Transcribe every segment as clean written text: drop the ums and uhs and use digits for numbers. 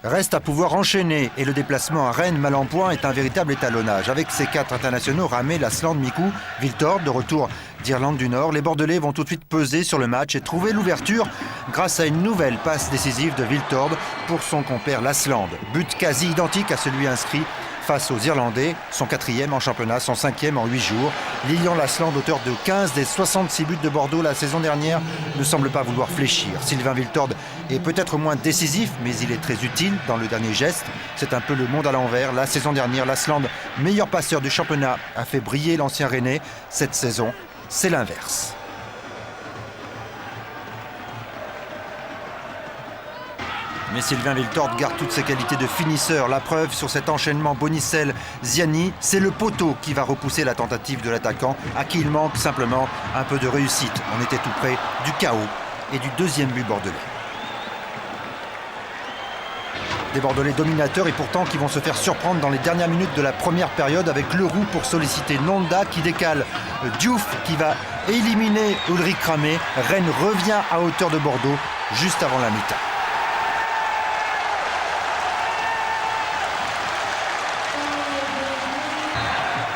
Reste à pouvoir enchaîner et le déplacement à Rennes mal en point est un véritable étalonnage. Avec ses 4 internationaux, Ramé, Lasland, Mikou, Viltord, de retour d'Irlande du Nord, les Bordelais vont tout de suite peser sur le match et trouver l'ouverture grâce à une nouvelle passe décisive de Viltord pour son compère Lasland. But quasi identique à celui inscrit face aux Irlandais, son 4e en championnat, son 5e en 8 jours. Lilian Lasland, auteur de 15 des 66 buts de Bordeaux la saison dernière, ne semble pas vouloir fléchir. Sylvain Viltord est peut-être moins décisif, mais il est très utile dans le dernier geste. C'est un peu le monde à l'envers. La saison dernière, Lasland, meilleur passeur du championnat, a fait briller l'ancien Rennais. Cette saison, c'est l'inverse. Mais Sylvain Viltord garde toutes ses qualités de finisseur. La preuve sur cet enchaînement Bonicel-Ziani, c'est le poteau qui va repousser la tentative de l'attaquant, à qui il manque simplement un peu de réussite. On était tout près du chaos et du 2e but bordelais. Des Bordelais dominateurs et pourtant qui vont se faire surprendre dans les dernières minutes de la première période avec Leroux pour solliciter Nonda qui décale Diouf qui va éliminer Ulrich Ramé. Rennes revient à hauteur de Bordeaux juste avant la mi-temps.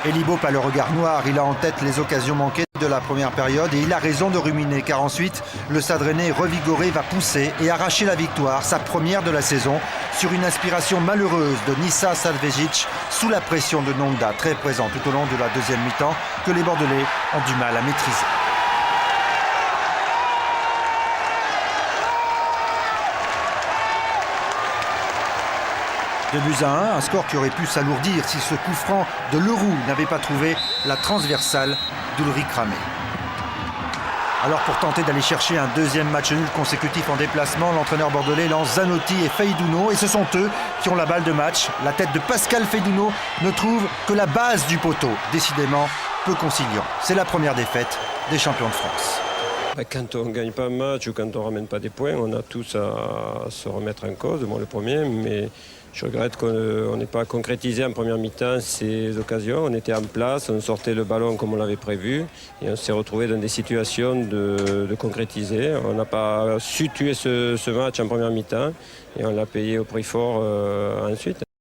Elie Baup a le regard noir, il a en tête les occasions manquées de la première période et il a raison de ruminer car ensuite le Stade Rennais revigoré va pousser et arracher la victoire, sa première de la saison, sur une inspiration malheureuse de Nissa Salvegic sous la pression de Nonda, très présent tout au long de la deuxième mi-temps que les Bordelais ont du mal à maîtriser. De buts à 1, un score qui aurait pu s'alourdir si ce coup franc de Leroux n'avait pas trouvé la transversale d'Ulrich Ramé. Alors pour tenter d'aller chercher un 2e match nul consécutif en déplacement, l'entraîneur bordelais lance Zanotti et Feydouno et ce sont eux qui ont la balle de match. La tête de Pascal Feydouno ne trouve que la base du poteau, décidément peu conciliant. C'est la première défaite des champions de France. Quand on ne gagne pas un match ou quand on ne ramène pas des points, on a tous à se remettre en cause, moi le premier, mais je regrette qu'on n'ait pas concrétisé en première mi-temps ces occasions. On était en place, on sortait le ballon comme on l'avait prévu et on s'est retrouvé dans des situations de concrétiser. On n'a pas su tuer ce match en première mi-temps et on l'a payé au prix fort ensuite.